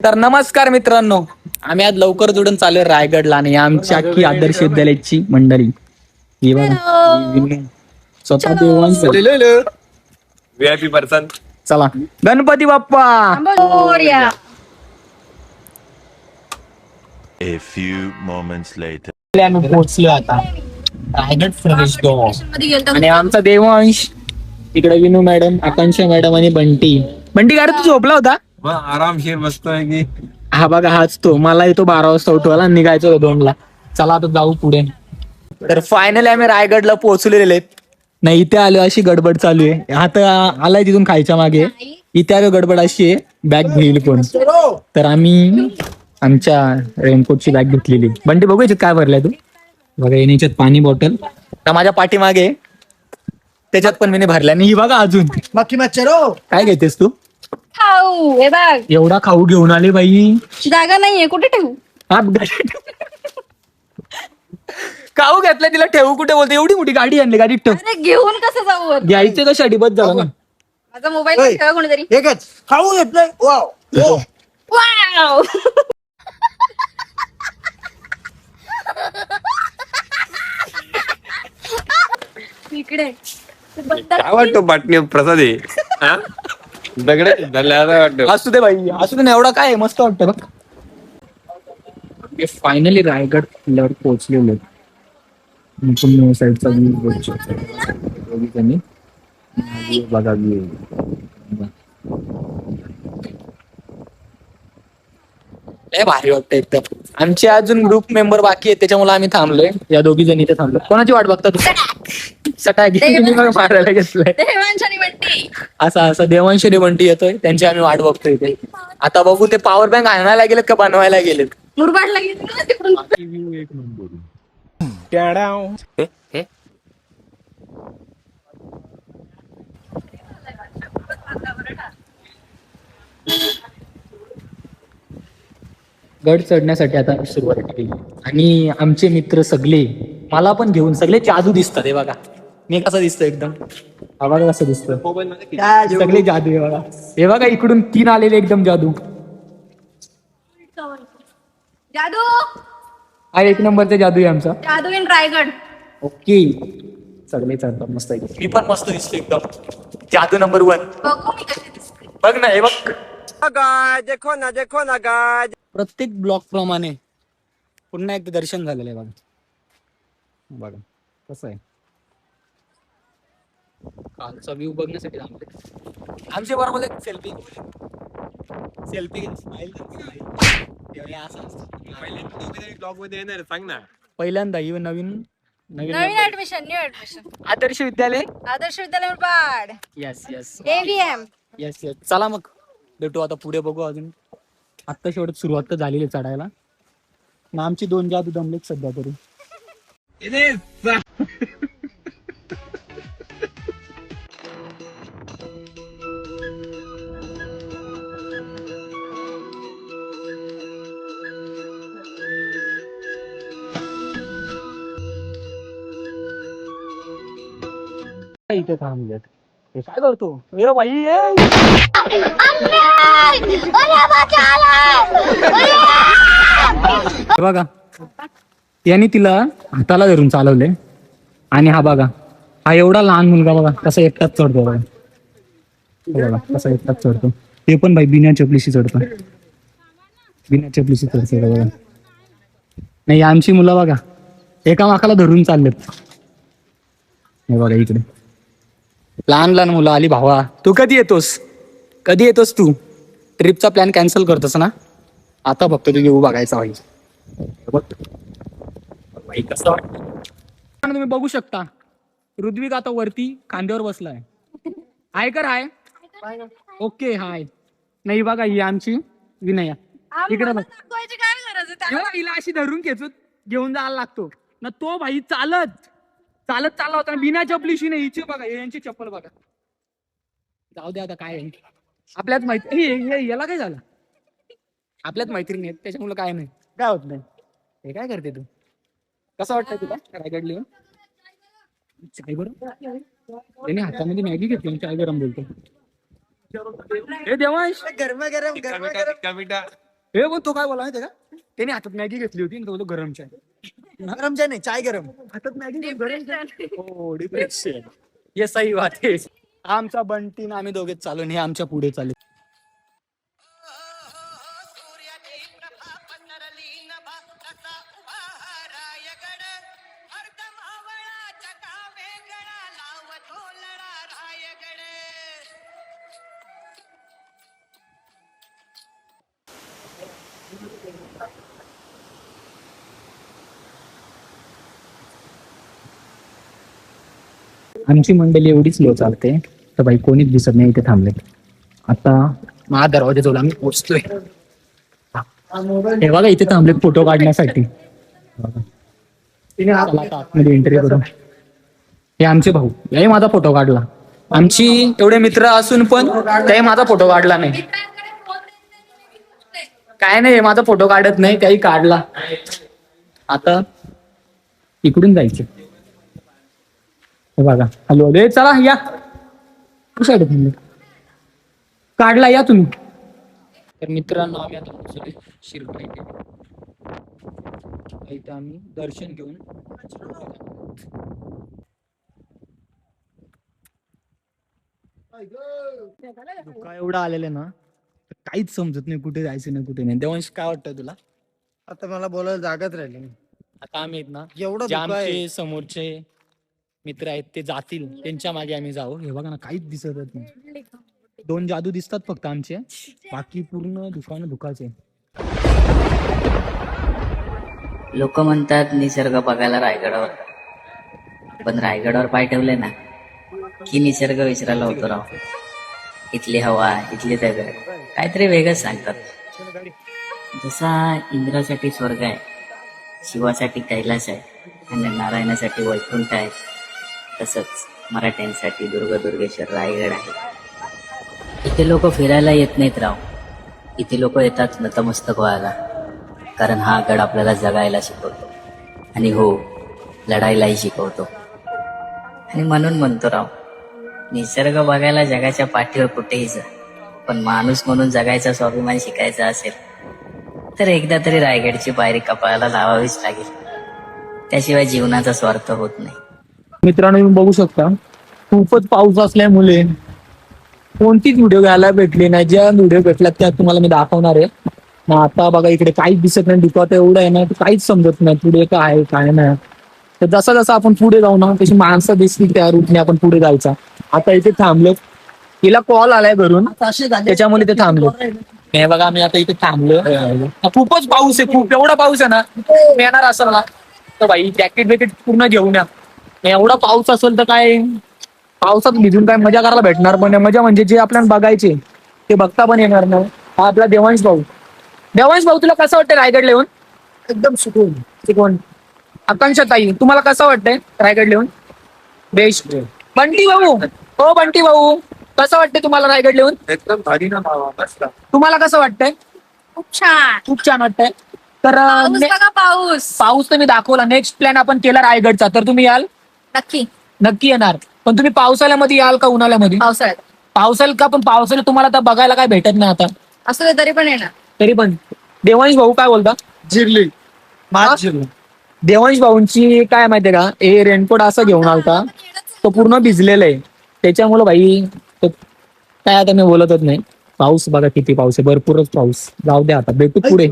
तर नमस्कार मित्रांनो, आम्ही आज लवकर जोडून चालू रायगडला आणि आमची अख्खी आदर्श विद्यालयाची मंडळी ही बघा, ही विनू, स्वतः देवांश व्हीआयपी पर्सन. चला Ganpati Bappa. A few moments later. आम्ही पोहोचलो आता रायगड प्रवेशद्वार आणि आमचा देवांश इकडे विनू मॅडम, आकांक्षा मॅडम आणि बंटी. बंटी काय रे, तू झोपला होता? आरामशीर बसतोय की हा बघा, हाच तो. मला येतो 12 वाजता उठवायला, निघायचं होतं 2 ला. चला आता जाऊ पुढे. तर फायनली आम्ही रायगडला पोहोचलेले आहेत. नाही इथे आलो, अशी गडबड चालू आहे. आता आलाय तिथून खायच्या मागे, इथे आलो गडबड अशी आहे, बॅग घेईल कोण. तर आम्ही आमच्या रेनकोटची बॅग घेतलेली. बंटी बघू याच्यात काय भरलाय तू. बघा याच्यात पाणी बॉटल तर माझ्या पाठीमागे, त्याच्यात पण मी भरल्या. आणि ही बघा अजून बाकी मच्छरो काय घेतेस तू. खाऊ हे बघ, एवढा खाऊ घेऊन आले बाई. जागा नाहीये, कुठे ठेवू? हा खाऊ घेतला, तिला ठेवू कुठे बोलते. एवढी मोठी गाडी आणली, गाडीत ठेव. अरे घेऊन कसं जाऊ वर? घ्यायचे कशासाठी, बस झालं ना. माझा मोबाईल ठेवा कोणीतरी. एकच खाऊ घेतलंय. वाव वाव इकडे काय वाटतो बाटणी प्रसाद आहे हा? दगड धरल्या वाटतो. असू दे बाई, असू दे ना. एवढा काय मस्त वाटतं बघ. फायनली रायगड किल्ल्यावर पोहोचलेलो. साईडचा बघा view. लय भारी वाटतं एकदम. आमचे अजून ग्रुप मेंबर बाकी आहेत, त्याच्यामुळे आम्ही थांबलोय. या 2 जण इथे थांबलो. कोणाची वाट बघता तू. सटाक मारायला घेतलंय. देवांश आणि बंटी. असा देवांशी बंटी येतोय, त्यांची आम्ही वाट बघतोय इथे. आता बघू ते पॉवर बँक आणायला गेलेत का बनवायला गेलेत. मुरबाडला घेतलं ना तिकडून. गड चढण्यासाठी आता सुरुवात केली आणि आमचे मित्र सगळे मला पण घेऊन सगळे जादू दिसतात. हे बघा मी कसा दिसतो एकदम. हा बघा कसं दिसतं, सगळे जादू. हे बघा, हे बघा इकडून 3 आलेले एकदम जादू. जादू हा 1 नंबरचा जादू आहे आमचा. जादू इन रायगड. ओके, सगळे चढतात मस्त. मी पण मस्त दिसतो एकदम, जादू नंबर 1. बघू मी कशी दिसते. बघ ना, हे बघ. देखो ना गाज. प्रत्येक ब्लॉक प्रमाणे पुन्हा एकदा दर्शन झालेलं आहे. बघा बघा कसं आहे. कालचा व्ह्यू बघण्यासाठी थांबले आमच्या बरोबर. सेल्फी स्माइल ब्लॉग मध्ये येणार सांग ना. पहिल्यांदा ही नवीन नवीन admission, new admission. Adarsh Vidyalaya. Adarsh Vidyalaya Murbad. Yes yes EVM. Yes yes. चला मग भेटू आता पुढे, बघू अजून. आत्ता शेवट सुरुवात तर झालेली चढायला ना. आमची 2 जादू दमलेत सध्या तरी. इथे थांबलेत. हे काय करतो. ए बाई, बघा यांनी तिला हाताला धरून चालवले. आणि हा बघा, हा एवढा लहान मुलगा बघा कसा एकटाच चढतो. बघा बघा कसा एकटाच चढतो. ते पण बाई बिना चपलीशी चढतो, बिना चपलीशी चढतो. बघा नाही, आमची मुलं बघा एका माकाला धरून चाललेत. हे बघा इकडे लहान लहान मुलं आली. भावा तू कधी येतोस तू. ट्रिपचा प्लॅन कॅन्सल करतोस ना. आता फक्त तू येऊ बघायचा भाई. भाई कसं वाटतं तुम्ही बघू शकता. ऋत्विक आता वरती खांद्यावर बसलाय. हाय कर हाय. Okay hi. नाही बघा ही आमची विनया इकडे बघ. दाखवायची काय गरज आहे? हिला अशी धरून खेचून घेऊन जायला लागतो ना. तो भाई चालत चालला होता बिना चपलीशी. नाही हिची बघा, यांची चप्पल बघा. जाऊ दे आता काय आपल्यात मैत्री. याला काय झालं, आपल्यात मैत्रीण आहेत त्याच्यामुळे काय नाही, काय होत नाही. हे काय करते तू. कसं वाटतंय तुला रायगड लिहून. चाय गरम. त्याने हातामध्ये मॅगी घेतली, चाय गरम बोलतो. हे देवांश गरम गरम गरम गरम. हे पण तो काय बोला माहितीये का, त्याने हातात मॅगी घेतली होती आणि तो बोलतो गरम चाय. गरम चाय नाही, चाय गरम. हातात मॅगी घेऊन गरम चाय. हो डिप्रेशन. ये सही बात है. आमचा बंटी ना आम्ही दोघेच चालू आणि हे आमच्या पुढे चालू. आमची मंडळी एवढी स्लो चालते तर बाई कोणीच दिसत नाही इथे थांबले. आता माझ्या दरवाजाजवळ आम्ही पोहोचतोय. हे बघा इथे थांबले फोटो काढण्यासाठी. चला आता आतमध्ये एंट्री करू. हे आमचे भाऊ, याही माझा फोटो काढला. आमची एवढे मित्र असून पण त्याही माझा फोटो काढला नाही. काय नाही, माझा फोटो काढत नाही, त्याही काढला. आता इकडून जायचं. हे बघा हॅलो रे, चला या. कुठे तुम्ही काढला, या तुम्ही. तर मित्रांनो आम्ही आता पोहोचलोय शिरपूर इथे. इथे आम्ही दर्शन घेऊन धुका एवढा आलेलं ना तर काहीच समजत नाही कुठे जायचं नाही कुठे नाही. देवांश काय वाटतं तुला? आता मला बोलायला जागाच राहिली नाही. आता आम्ही आहेत ना, एवढं जे धुकं आहे. आमचे समोरचे मित्र आहेत ते जातील, त्यांच्या मागे आम्ही जाऊ. हे बघा ना काहीच दिसतच नाही. 2 जादू दिसतात फक्त आमचे, बाकी पूर्ण दुकान धुकाचे. लोक म्हणतात निसर्ग बघायला रायगडावर, पण रायगडावर पाय ठेवले ना की निसर्ग विसरायला होतो राव. इथली हवा, इथली दगड काहीतरी वेगळंच सांगतात. जसा इंद्रासाठी स्वर्ग आहे, शिवासाठी कैलास आहे आणि नारायणासाठी वैकुंठ आहे, तसंच मराठ्यांसाठी दुर्गेश्वर रायगड आहे. इथे लोक फिरायला येत नाहीत राव, इथे लोक येतात नतमस्तक व्हायला. कारण हा गड आपल्याला जगायला शिकवतो आणि हो, लढायलाही शिकवतो. आणि म्हणून म्हणतो राव, निसर्ग बघायला जगाच्या पाठीवर कुठेही जा, पण माणूस म्हणून जगायचा स्वाभिमान शिकायचा असेल तर एकदा तरी रायगडची पायरी कपाळाला लावावीच लागेल. त्याशिवाय जीवनाचा स्वार्थ होत नाही. मित्रांनो तुम्ही बघू शकता खूपच पाऊस असल्यामुळे कोणतीच व्हिडिओ घ्यायला भेटली नाही. ज्या व्हिडिओ भेटल्यात त्या तुम्हाला मी दाखवणार आहे. मग आता बघा इकडे काहीच दिसत नाही. दुखात एवढं आहे ना, काहीच समजत नाही पुढे काय आहे काय नाही. तर जसा जसा आपण पुढे जाऊ ना तशी माणसं दिसतील त्या रूटने आपण पुढे जायचा. आता इथे थांबलो, हिला कॉल आलाय घरून त्याच्यामुळे ते थांबलो. हे बघा आम्ही आता इथे थांबलो. खूपच पाऊस आहे, खूप एवढा पाऊस आहे ना, येणार असेल ना तर भाई जॅकेट बिकेट पूर्ण घेऊन या. एवढा पाऊस असेल तर काय पावसात भिजून काय मजा करायला भेटणार पण नाही. मजा म्हणजे जे आपल्याला बघायचे ते बघता पण येणार नाही. हा आपला देवांश भाऊ. देवांश भाऊ तुला कसं वाटतं रायगड लिहून? एकदम सुकून. शिकवण. आकांक्षा ताई तुम्हाला कसं वाटतंय रायगड लिहून? बेस्ट. बंटी भाऊ, हो बंटी भाऊ कसं वाटतंय तुम्हाला रायगड लिहून? एकदम भारी ना बाबा. तुम्हाला कसं वाटतंय? खूप छान. खूप छान वाटतंय. तर पाऊस बघा, पाऊस. पाऊस तर मी दाखवला. नेक्स्ट प्लॅन आपण केला रायगडचा, तर तुम्ही याल? नक्की नक्की येणार. पण तुम्ही पावसाळ्यामध्ये याल का उन्हाळ्यामध्ये? पावसाळ्यात. पावसाळ्यात का? पण पावसाळ्यात तुम्हाला तर बघायला काय भेटत नाही आता. असं ते तरी पण येणार. तरी पण देवांश भाऊ काय बोलता? जिरली माझ जिरली. देवांश भाऊंची काय माहितीये का, हे रेनकोट असं घेऊन आलता, तो पूर्ण भिजलेला आहे. त्याच्यामुळे भाई तो काय आता मी बोलतच नाही. पाऊस बघा किती पाऊस आहे, भरपूरच पाऊस. जाऊ द्या आता, भेटू पुढे.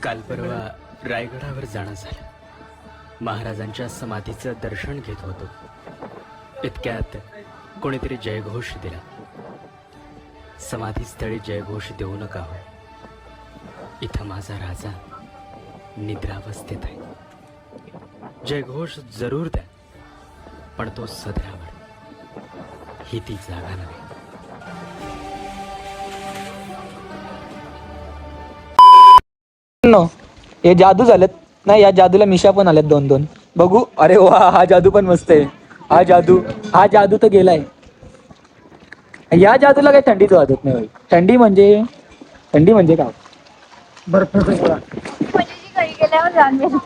काल परवा रायगडावर जाणं झालं. महाराजांच्या समाधीचं दर्शन घेत होतो. इतक्यात कोणीतरी जयघोष दिला. समाधीस्थळी जयघोष देऊ नका हो, इथं माझा राजा निद्रावस्थेत आहे. जयघोष जरूर द्या, पण तो सदरावर. ही ती जागा नव्हे. हे जादू झालेत नाही, या जादूला मिशा पण आल्यात 2-2. बघू. अरे वा, हा जादू पण मस्त आहे. हा जादू तर गेलाय. या जादूला काही थंडीच वाटत नाही भाई. थंडी म्हणजे काय? बर्फ म्हणजे जी घरी गेल्यावर जाणवेल.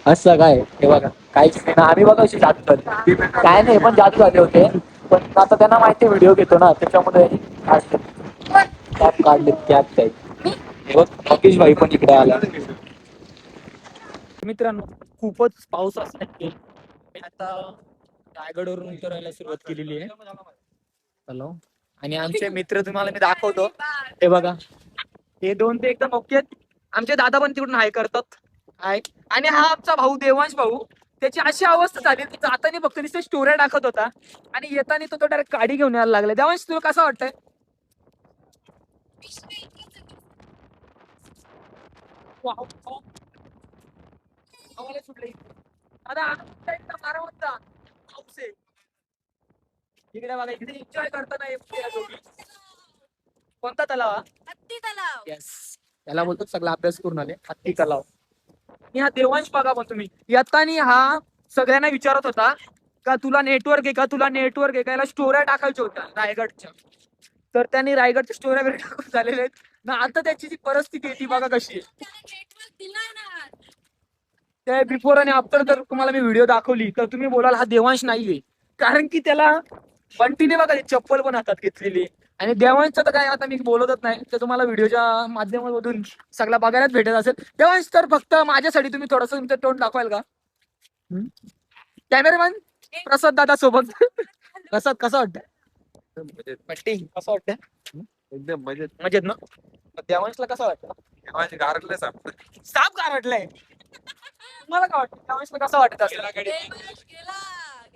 असं काय हे बघा काहीच नाही ना आम्ही बघा अशी जादू झाली काय नाही पण जादू झाले होते पण आता त्यांना माहिती व्हिडिओ घेतो ना त्याच्यामुळे कॅप काढले कॅप काय हे बघ राकेश भाई पण इकडे आला मित्रांनो खूपच पाऊस असल्याने मी आता रायगडवरून उतरायला सुरुवात केलेली आहे हॅलो आणि आमचे मित्र तुम्हाला मी दाखवतो हे बघा हे दोन ते एकदम ओके आमचे दादा पण तिकडून हाय करतात हाय आणि हा आमचा भाऊ देवांश भाऊ त्याची अशी अवस्था झाली की जाताना फक्त नुसते स्टोऱ्या टाकत होता आणि येताना तो डायरेक्ट गाडी घेऊन यायला लागला देवांश तुला कसं वाटतंय वाव, वाव. आम्हाला सुटले दादा एकदम आरामात जा. पाऊस आहे. इकडे बघा इकडे एन्जॉय करताना या दोघी. कोणता तलाव हा? हत्ती तलाव. येस त्याला बोलतो सगळा अभ्यास करून आले हत्ती तलाव आणि हा देवांश बघा पण तुम्ही येताना हा सगळ्यांना विचारत होता का तुला नेटवर्क आहे का तुला नेटवर्क आहे का याला स्टोऱ्या टाकायच्या होत्या रायगडच्या तर त्यांनी रायगडच्या स्टोऱ्या वगैरे टाकून झालेल्या आहेत ना आता त्याची जी परिस्थिती आहे ती बघा कशी आहे त्याला नेटवर्क दिला ना. त्या बिफोर आणि आफ्टर जर तुम्हाला मी व्हिडिओ दाखवली तर तुम्ही बोलाल हा देवांश नाहीये कारण की त्याला बंटीने बघा चप्पल पण हातात घेतलेली आणि देवांशचं तर काय आता मी बोलतच नाही तर तुम्हाला व्हिडिओच्या माध्यमातून सगळा बघायलाच भेटत असेल देवांश तर फक्त माझ्यासाठी तुम्ही थोडस तुमचं तोंड दाखवाल का कॅमेरामॅन प्रसाद दादा सोबत प्रसाद कसं वाटतं पट्टी कसं वाटतं एकदम मजेत. मजेत ना देवांशला कसं वाटतं गारटलं साप. साप गारटलाय तुम्हाला काय वाटतं देवांशला कसं वाटत असेल देवांश गेला.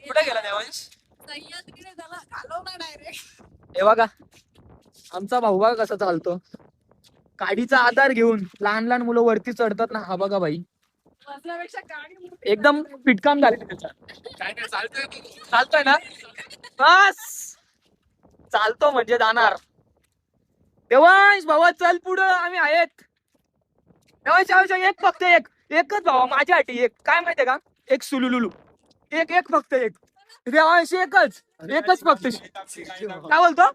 कुठे गेला देवांश सह्याद्रीकडे त्याला घालवला डायरेक्ट. हे बघा आमचा भाऊ बघा कसा चालतो गाडीचा आधार घेऊन लहान लहान मुलं वरती चढतात ना हा बघा भाई बसण्यापेक्षा गाडी मोठी. एकदम पिटकाम झाले त्याचा चालतोय ना बस चालतो म्हणजे जाणार देवांश भावा चल पुढं आम्ही आहेत देवांश एक फक्त एकच भावा माझ्यासाठी एक काय माहितीये का एक सुलुलुलू एक फक्त एक देवांश एकच फक्त काय बोलतो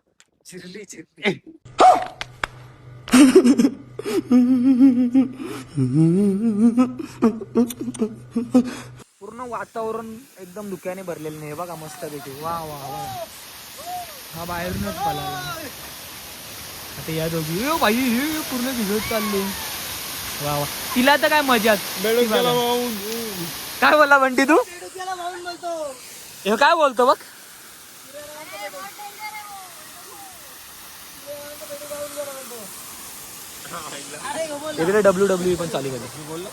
पूर्ण वातावरण एकदम धुक्याने भरलेलं नाही बघा मस्त पैकी वा वा वा हा बाहेरूनच पळाला आता या दोघी भाई हे पूर्ण भिजत चालले वा वा तिला तर काय मजाच काय बोलला बंटी तू हे काय बोलतो बघ इकडे WWE पण चालू केलं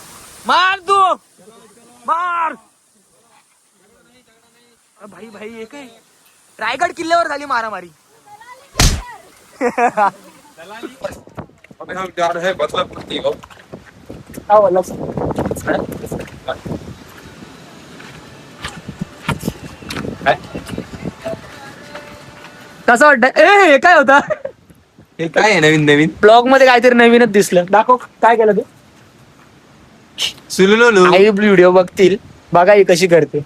मार तू मार भाई भाई हे काय रायगड किल्ल्यावर झाली मारामारी अबे हम जा रहे हैं बदलापुर की ओर. काय बोलला कसं वाटत हे काय होता हे काय आहे नवीन नवीन ब्लॉग मध्ये काहीतरी नवीनच दिसलं दाखव काय केलं तू सुलुलुलू. आई व्हिडिओ बघतील बघा ही कशी करते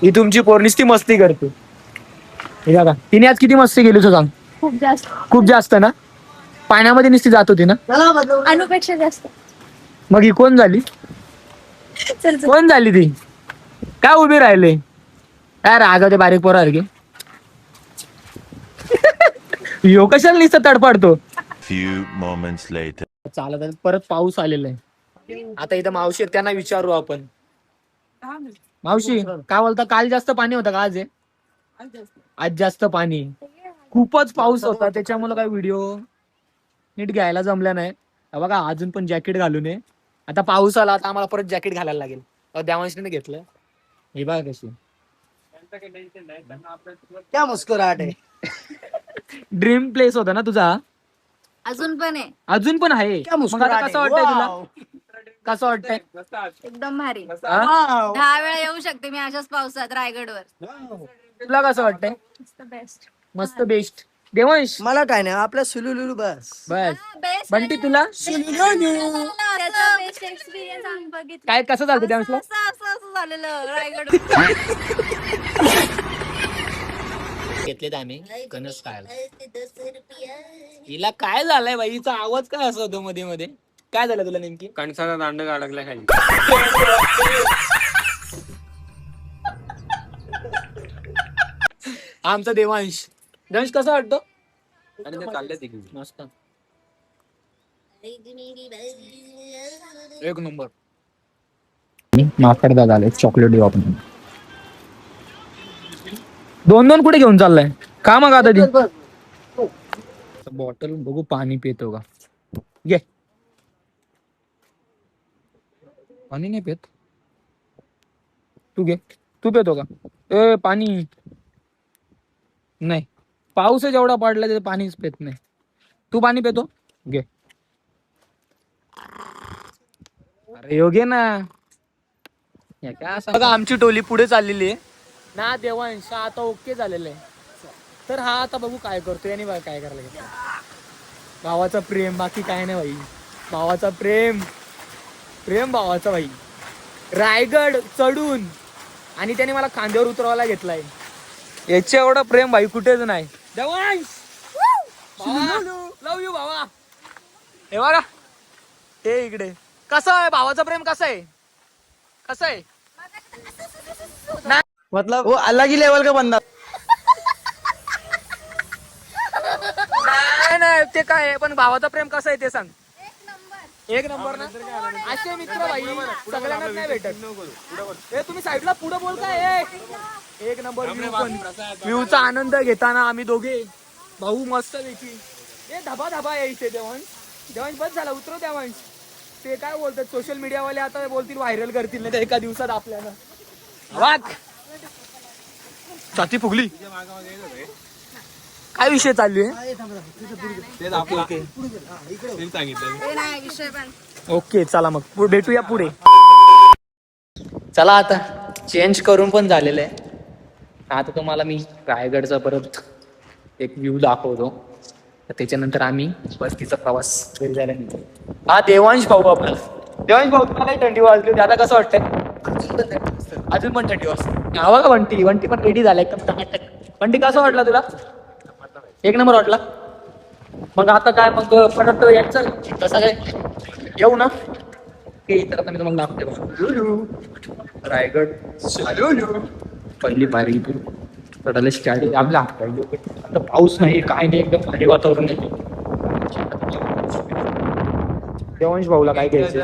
ही तुमची पोरनीच ती मस्ती करते हे बघा तिने आज किती मस्ती केली तू सांग खूप जास्त ना पाण्यामध्ये नुसती जात होती ना अनुपेक्षा जास्त. मग ही कोण झाली चल चल. कोण झाली ती काय उभी राहिले काय रागावते बारीक पोरासारखे यो कशाला नुसतं तडपडतो Few moments later. चालत परत पाऊस आलेला आहे आता इथं मावशी आहेत, त्यांना विचारू आपण मावशी काय बोलता काल जास्त पाणी होतं का आज आहे आज जास्त पाणी खूपच पाऊस होता त्याच्यामुळे काय व्हिडिओ नीट घ्यायला जमला नाही बघा अजून पण जॅकेट घालून आहे आता पाऊस आला आता आम्हाला परत जॅकेट घालायला लागेल देवांशने घेतलं हे बघा कशी क्या मुस्कुराहट है. ड्रीम प्लेस होता ना तुझा अजून पण आहे अजून पण आहे क्या मग आता मुस्कुराहट कसं है. वाटतंय तुला वाव. कसं वाटतंय एकदम भारी. हा? वाव. 10 वेळा येऊ शकते मी अशाच पावसात रायगडवर. तुला कसं वाटतंय बेस्ट. मस्त बेस्ट देवांश मला काय नाही आपल्या सुलुलुलू बस. बस बेस्ट. बंटी तुला त्याचा बेस्ट एक्सपिरियन्स आम्ही बघितला. काय कसं चालतं देवांशला असं झालेलं रायगड. घेतलेत आम्ही कणस खायला हिला काय झालंय बाई हिचा आवाज काय असं होतो मध्ये मध्ये काय झालं तुला नेमकी? कणसाचा दांड अडकला खाली. आमचा देवांश. देवांश कसा वाटतो? आणि ते चालले तिकडे. मस्त. एक नंबर. माकडदा झाले चॉकलेट देऊ आपण. दोन कुठे घेऊन चाललाय का मग आता ती बॉटल बघू पाणी पितो का. घे. पाणी नाही पित तू. घे तू पितो का? ए पाणी नाही. पाऊस जेवढा पडला ते पाणीच पित नाही. तू पाणी पितो? घे. अरे योग्य ना. बघा आमची टोली पुढे चाललेली आहे ना. देवांश आता ओके झालेलं आहे. तर हा आता बघू काय करतोय आणि काय करायला घेतलं. भावाचा प्रेम बाकी काय नाही भाई. भावाचा प्रेम प्रेम भावाचा भाई. रायगड चढून आणि त्याने मला खांद्यावर उतरवायला घेतलाय. याच्या एवढं प्रेम भाई कुठेच नाही. देवांश लव यू भावा. हे बघा हे इकडे कसं आहे भावाचं प्रेम. कसं आहे कसं आहे मतलब वो अलग ही लेवल का बंदा. नाही ते काय आहे पण भावाचं प्रेम कसं आहे ते सांग. एक नंबर ना. असे मित्र भाई सगळ्यांनाच नाही भेटत. हे तुम्ही साईडला पुढे बोल काय. एक नंबर व्ह्यूचा आनंद घेताना आम्ही दोघे भाऊ मस्त पैकी. हे धबा धबा यायचे. देवांश बस झाला उतरव देवांश. ते काय बोलतात सोशल मीडियावाले आता बोलतील व्हायरल करतील नाही तर एका दिवसात आपल्याला. वाक छाती फुगली. काय विषय चालू आहे? ओके चला मग भेटूया पुढे. चला आता चेंज करून पण झालेलं आहे. आता तुम्हाला मी रायगडचा परत एक व्ह्यू दाखवतो. त्याच्यानंतर आम्ही बस्तीचा प्रवास घरी जायला निघतो. हा देवांश भाऊ आपला. देवांश भाऊ तुम्हाला थंडी वाजली होती आता कसं वाटतंय? अजून पण थंडी वाजते. हवा का वंटी वंटी पण रेडी झाला एकदम टमाटक. वंटी कसं वाटला तुला? एक नंबर वाटला. मग आता काय मग परत यायचं कसं काय येऊ ना. ओके तर आता मी तुम्हाला दाखवते रायगड पहिली बारी चढायला स्टार्ट. आपल्या आता पाऊस नाही काय नाही एकदम भारी वातावरण आहे. देवांश भाऊला काय घ्यायचं